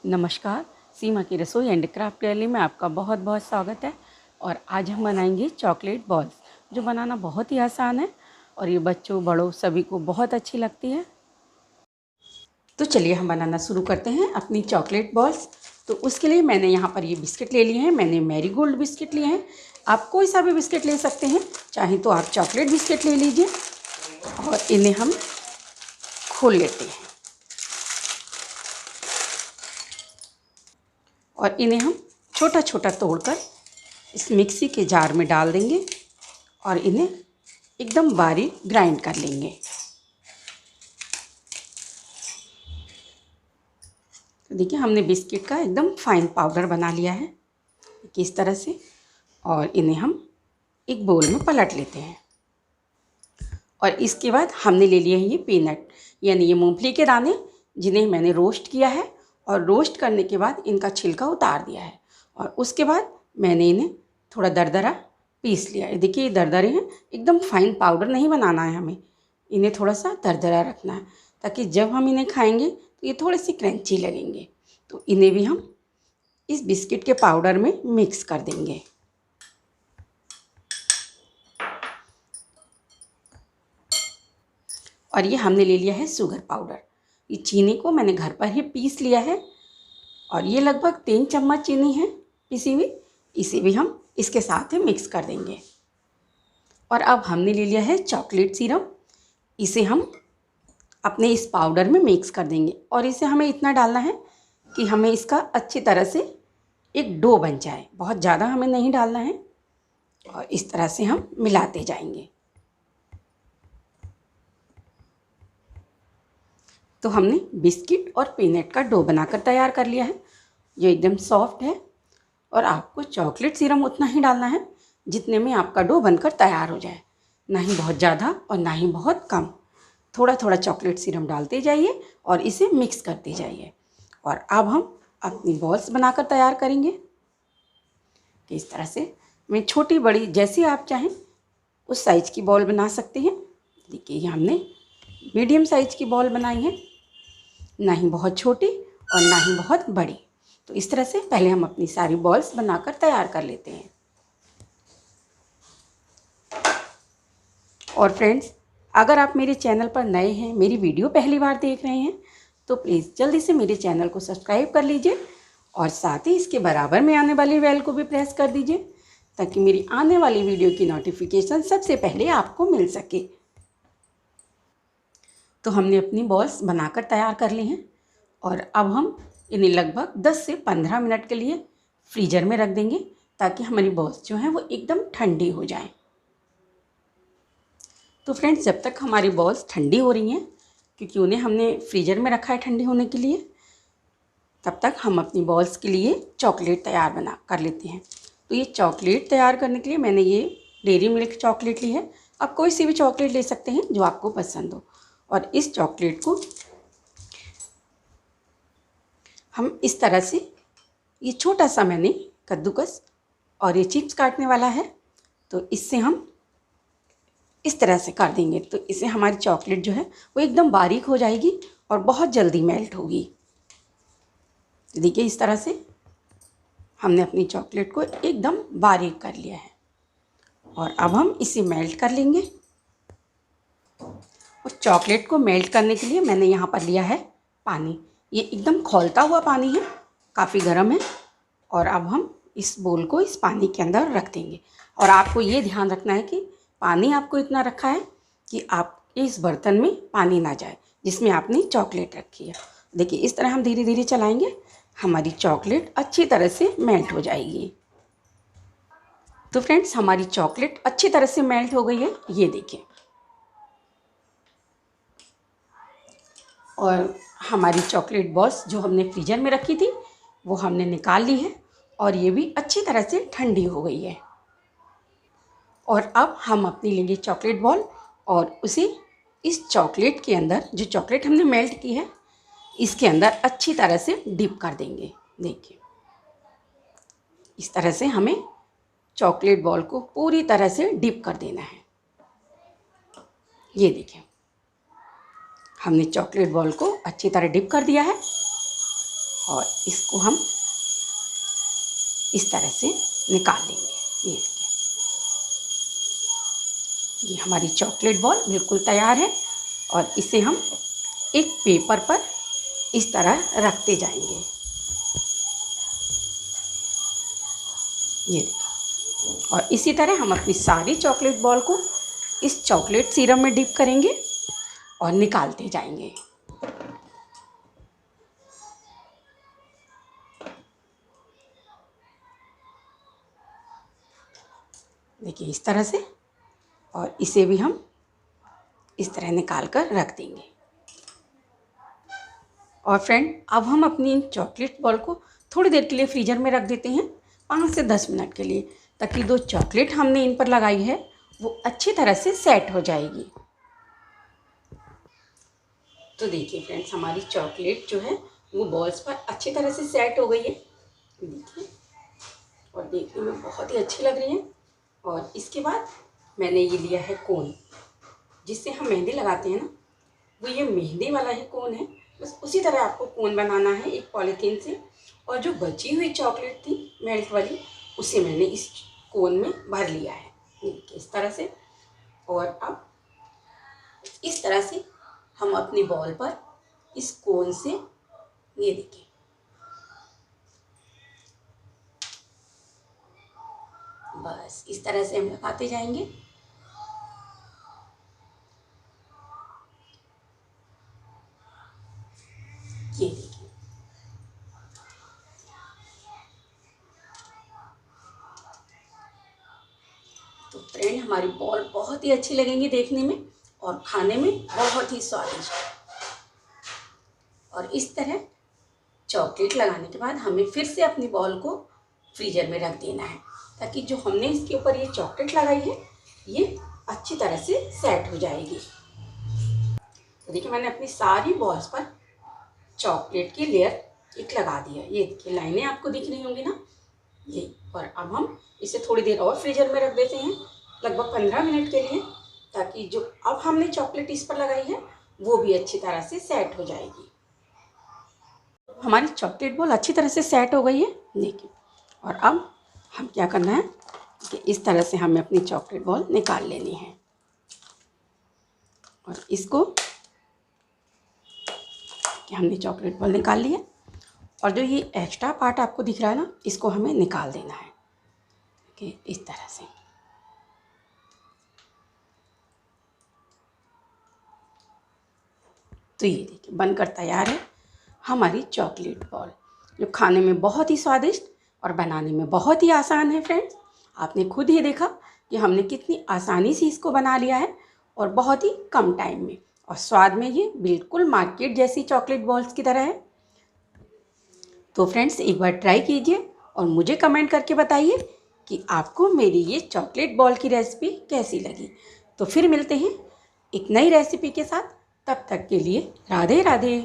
नमस्कार। सीमा की रसोई एंड क्राफ्ट गैलरी में आपका बहुत बहुत स्वागत है। और आज हम बनाएंगे चॉकलेट बॉल्स, जो बनाना बहुत ही आसान है और ये बच्चों बड़ों सभी को बहुत अच्छी लगती है। तो चलिए हम बनाना शुरू करते हैं अपनी चॉकलेट बॉल्स। तो उसके लिए मैंने यहाँ पर ये बिस्किट ले लिए हैं। मैंने मैरीगोल्ड बिस्किट लिए हैं। आप कोई सा भी बिस्किट ले सकते हैं, चाहे तो आप चॉकलेट बिस्किट ले लीजिए। और इन्हें हम खोल लेते हैं और इन्हें हम छोटा छोटा तोड़कर इस मिक्सी के जार में डाल देंगे और इन्हें एकदम बारीक ग्राइंड कर लेंगे। तो देखिए हमने बिस्किट का एकदम फाइन पाउडर बना लिया है इस तरह से। और इन्हें हम एक बोल में पलट लेते हैं। और इसके बाद हमने ले लिए हैं ये पीनट, यानी ये मूंगफली के दाने, जिन्हें मैंने रोस्ट किया है। और रोस्ट करने के बाद इनका छिलका उतार दिया है। और उसके बाद मैंने इन्हें थोड़ा दरदरा पीस लिया है। देखिए ये दरदरे हैं, एकदम फाइन पाउडर नहीं बनाना है हमें, इन्हें थोड़ा सा दरदरा रखना है, ताकि जब हम इन्हें खाएंगे तो ये थोड़े से क्रंची लगेंगे। तो इन्हें भी हम इस बिस्किट के पाउडर में मिक्स कर देंगे। और ये हमने ले लिया है शुगर पाउडर। ये चीनी को मैंने घर पर ही पीस लिया है और ये लगभग 3 चम्मच चीनी है पिसी हुई। इसे भी हम इसके साथ ही मिक्स कर देंगे। और अब हमने ले लिया है चॉकलेट सिरप। इसे हम अपने इस पाउडर में मिक्स कर देंगे। और इसे हमें इतना डालना है कि हमें इसका अच्छी तरह से एक डो बन जाए, बहुत ज़्यादा हमें नहीं डालना है। और इस तरह से हम मिलाते जाएंगे। तो हमने बिस्किट और पीनट का डो बनाकर तैयार कर लिया है, जो एकदम सॉफ्ट है। और आपको चॉकलेट सिरप उतना ही डालना है जितने में आपका डो बनकर तैयार हो जाए, ना ही बहुत ज़्यादा और ना ही बहुत कम। थोड़ा थोड़ा चॉकलेट सिरप डालते जाइए और इसे मिक्स करते जाइए। और अब हम अपनी बॉल्स बनाकर तैयार करेंगे। इस तरह से मैं छोटी बड़ी जैसी आप चाहें उस साइज़ की बॉल बना सकते हैं। देखिए ये हमने मीडियम साइज़ की बॉल बनाई है, ना ही बहुत छोटी और ना ही बहुत बड़ी। तो इस तरह से पहले हम अपनी सारी बॉल्स बनाकर तैयार कर लेते हैं। और फ्रेंड्स, अगर आप मेरे चैनल पर नए हैं, मेरी वीडियो पहली बार देख रहे हैं, तो प्लीज़ जल्दी से मेरे चैनल को सब्सक्राइब कर लीजिए और साथ ही इसके बराबर में आने वाली बेल को भी प्रेस कर दीजिए, ताकि मेरी आने वाली वीडियो की नोटिफिकेशन सबसे पहले आपको मिल सके। तो हमने अपनी बॉल्स बनाकर तैयार कर ली हैं और अब हम इन्हें लगभग 10 से 15 मिनट के लिए फ्रीज़र में रख देंगे, ताकि हमारी बॉल्स जो हैं वो एकदम ठंडी हो जाएं। तो फ्रेंड्स, जब तक हमारी बॉल्स ठंडी हो रही हैं, क्योंकि उन्हें हमने फ्रीज़र में रखा है ठंडी होने के लिए, तब तक हम अपनी बॉल्स के लिए चॉकलेट तैयार बना कर लेते हैं। तो ये चॉकलेट तैयार करने के लिए मैंने ये डेयरी मिल्क चॉकलेट ली है। आप कोई सी भी चॉकलेट ले सकते हैं जो आपको पसंद हो। और इस चॉकलेट को हम इस तरह से, ये छोटा सा मैंने कद्दूकस और ये चिप्स काटने वाला है, तो इससे हम इस तरह से कर देंगे। तो इससे हमारी चॉकलेट जो है वो एकदम बारीक हो जाएगी और बहुत जल्दी मेल्ट होगी। तो देखिए इस तरह से हमने अपनी चॉकलेट को एकदम बारीक कर लिया है। और अब हम इसे मेल्ट कर लेंगे। और चॉकलेट को मेल्ट करने के लिए मैंने यहाँ पर लिया है पानी। ये एकदम खौलता हुआ पानी है, काफ़ी गर्म है। और अब हम इस बोल को इस पानी के अंदर रख देंगे। और आपको ये ध्यान रखना है कि पानी आपको इतना रखा है कि आपके इस बर्तन में पानी ना जाए जिसमें आपने चॉकलेट रखी है। देखिए इस तरह हम धीरे धीरे चलाएंगे, हमारी चॉकलेट अच्छी तरह से मेल्ट हो जाएगी। तो फ्रेंड्स, हमारी चॉकलेट अच्छी तरह से मेल्ट हो गई है, ये देखिए। और हमारी चॉकलेट बॉल्स जो हमने फ्रीजर में रखी थी वो हमने निकाल ली है और ये भी अच्छी तरह से ठंडी हो गई है। और अब हम अपनी लेंगे चॉकलेट बॉल और उसे इस चॉकलेट के अंदर, जो चॉकलेट हमने मेल्ट की है, इसके अंदर अच्छी तरह से डिप कर देंगे। देखिए इस तरह से हमें चॉकलेट बॉल को पूरी तरह से डिप कर देना है। ये देखिए हमने चॉकलेट बॉल को अच्छी तरह डिप कर दिया है। और इसको हम इस तरह से निकाल लेंगे। ये देखिए, ये हमारी चॉकलेट बॉल बिल्कुल तैयार है और इसे हम एक पेपर पर इस तरह रखते जाएंगे। ये देखिए, और इसी तरह हम अपनी सारी चॉकलेट बॉल को इस चॉकलेट सिरप में डिप करेंगे और निकालते जाएंगे। देखिए इस तरह से, और इसे भी हम इस तरह निकाल कर रख देंगे। और फ्रेंड, अब हम अपनी इन चॉकलेट बॉल को थोड़ी देर के लिए फ्रीज़र में रख देते हैं, 5 से 10 मिनट के लिए, ताकि जो चॉकलेट हमने इन पर लगाई है वो अच्छी तरह से सेट हो जाएगी। तो देखिए फ्रेंड्स, हमारी चॉकलेट जो है वो बॉल्स पर अच्छी तरह से सेट हो गई है। देखिए, और देखने में बहुत ही अच्छी लग रही है। और इसके बाद मैंने ये लिया है कोन, जिससे हम मेहंदी लगाते हैं ना, वो ये मेहंदी वाला ही कोन है। बस उसी तरह आपको कोन बनाना है एक पॉलीथीन से। और जो बची हुई चॉकलेट थी मेल्ट वाली, उसे मैंने इस कोन में भर लिया है इस तरह से। और अब इस तरह से हम अपनी बॉल पर इस कोन से, ये देखिए, बस इस तरह से हम लगाते जाएंगे। ये देखिए, तो फ्रेंड, हमारी बॉल बहुत ही अच्छी लगेंगी देखने में और खाने में बहुत ही स्वादिष्ट। और इस तरह चॉकलेट लगाने के बाद हमें फिर से अपनी बॉल को फ्रीजर में रख देना है, ताकि जो हमने इसके ऊपर ये चॉकलेट लगाई है ये अच्छी तरह से सेट हो जाएगी। तो देखिए, मैंने अपनी सारी बॉल्स पर चॉकलेट की लेयर एक लगा दिया। ये देखिए, लाइनें आपको दिख रही होंगी ना, ये। और अब हम इसे थोड़ी देर और फ्रीजर में रख देते हैं, लगभग 15 मिनट के लिए, ताकि जो अब हमने चॉकलेट इस पर लगाई है वो भी अच्छी तरह से सेट हो जाएगी। हमारी चॉकलेट बॉल अच्छी तरह से सेट हो गई है, देखिए। और अब हम क्या करना है कि इस तरह से हमें अपनी चॉकलेट बॉल निकाल लेनी है। और इसको कि हमने चॉकलेट बॉल निकाल ली है, और जो ये एक्स्ट्रा पार्ट आपको दिख रहा है ना, इसको हमें निकाल देना है कि इस तरह से। तो ये देखिए, बनकर तैयार है हमारी चॉकलेट बॉल, जो खाने में बहुत ही स्वादिष्ट और बनाने में बहुत ही आसान है। फ्रेंड्स, आपने खुद ही देखा कि हमने कितनी आसानी से इसको बना लिया है और बहुत ही कम टाइम में। और स्वाद में ये बिल्कुल मार्केट जैसी चॉकलेट बॉल्स की तरह है। तो फ्रेंड्स, एक बार ट्राई कीजिए और मुझे कमेंट करके बताइए कि आपको मेरी ये चॉकलेट बॉल की रेसिपी कैसी लगी। तो फिर मिलते हैं एक नई रेसिपी के साथ, तब तक के लिए राधे राधे।